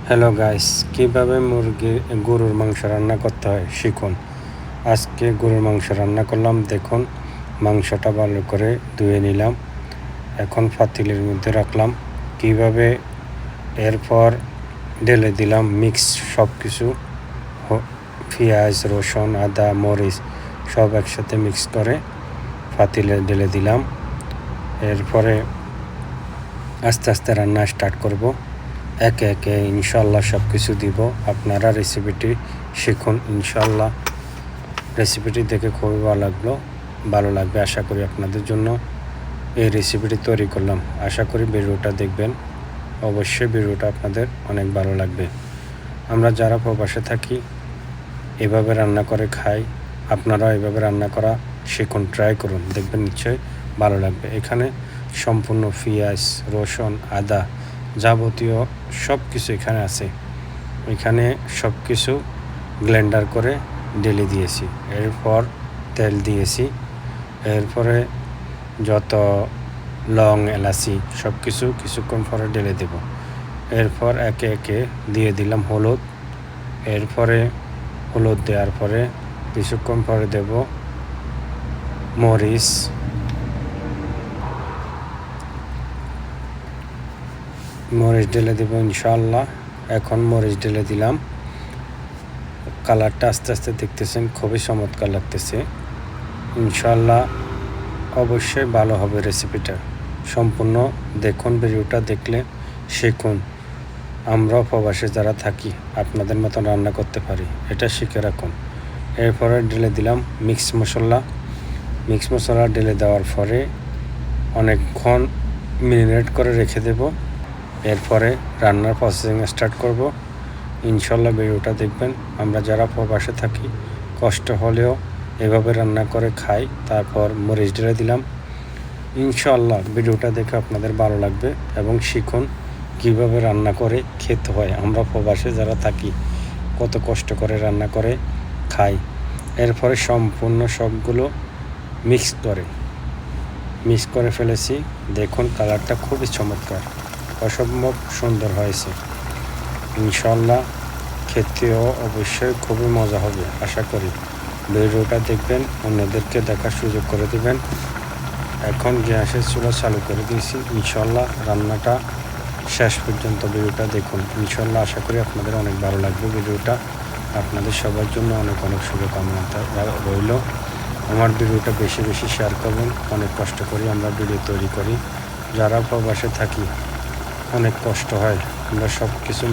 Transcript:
Hello guys, কীভাবে গরুর মাংস রান্না করতে হয় শিখুন। আজকে গরুর মাংস রান্না করলাম। দেখুন, মাংসটা ভালো করে ধুয়ে নিলাম, এখন পাতিলের মধ্যে রাখলাম। কীভাবে এরপর ঢেলে দিলাম মিক্স সব কিছু, পেঁয়াজ, রসুন, আদা, মরিচ সব একসাথে মিক্স করে পাতিলে ঢেলে দিলাম। এরপরে আস্তে আস্তে রান্না স্টার্ট করব। একে একে ইনশাল্লাহ সব কিছু দিব। আপনারা রেসিপিটি শিখুন। ইনশাল্লাহ রেসিপিটি দেখে খুবই ভালো লাগবে। আশা করি আপনাদের জন্য এই রেসিপিটি তৈরি করলাম। আশা করি ভিডিওটা দেখবেন। অবশ্যই ভিডিওটা আপনাদের অনেক ভালো লাগবে। আমরা যারা প্রবাসে থাকি এভাবে রান্না করে খাই। আপনারা এভাবে রান্না করা শিখুন, ট্রাই করুন, দেখবেন নিশ্চয়ই ভালো লাগবে। এখানে সম্পূর্ণ পেঁয়াজ, রসুন, আদা যাবতীয় সব কিছু এখানে আছে। এখানে সব কিছু ব্লেন্ডার করে ঢেলে দিয়েছি। এরপর তেল দিয়েছি। এরপরে যত লং, এলাচি সব কিছু কিছুক্ষণ পরে ঢেলে দেব। এরপর একে একে দিয়ে দিলাম হলুদ। এরপরে হলুদ দেওয়ার পরে কিছুক্ষণ পরে দেব মরিচ, ঢেলে দেবো ইনশাআল্লাহ। এখন মরিচ ঢেলে দিলাম। কালারটা আস্তে আস্তে দেখতেছেন, খুবই চমৎকার লাগতেছে। ইনশাআল্লাহ অবশ্যই ভালো হবে রেসিপিটা। সম্পূর্ণ দেখুন, ভিডিওটা দেখলে শিখুন। আমরাও প্রবাসে যারা থাকি আপনাদের মতন রান্না করতে পারি, এটা শিখে রাখুন। এরপরে ঢেলে দিলাম মিক্স মশলা ঢেলে দেওয়ার পরে অনেকক্ষণ মেরিনেট করে রেখে দেব। এরপরে রান্নার প্রসেসিং স্টার্ট করব। ইনশাল্লাহ ভিডিওটা দেখবেন। আমরা যারা প্রবাসে থাকি কষ্ট হলেও এভাবে রান্না করে খাই। তারপর মরিচ ঢেলে দিলাম। ইনশাল্লাহ ভিডিওটা দেখে আপনাদের ভালো লাগবে এবং শিখুন কীভাবে রান্না করে খেতে হয়। আমরা প্রবাসে যারা থাকি কত কষ্ট করে রান্না করে খাই। এরপরে সম্পূর্ণ সবগুলো মিক্স করে ফেলেছি। দেখুন কালারটা খুবই চমৎকার, অসম্ভব সুন্দর হয়েছে। ইনশাল্লাহ খেতেও অবশ্যই খুবই মজা হবে। আশা করি ভিডিওটা দেখবেন, অন্যদেরকে দেখার সুযোগ করে দেবেন। এখন গ্যাসের চুলা চালু করে দিয়েছি। ইনশাল্লাহ রান্নাটা শেষ পর্যন্ত ভিডিওটা দেখুন। ইনশাল্লাহ আশা করি আপনাদের অনেক ভালো লাগবে ভিডিওটা। আপনাদের সবার জন্য অনেক শুভকামনা রইল। আমার ভিডিওটা বেশি বেশি শেয়ার করবেন। অনেক কষ্ট করি আমরা ভিডিও তৈরি করি। যারা প্রবাসে থাকি অনেক কষ্ট হয়, আমরা সব কিছু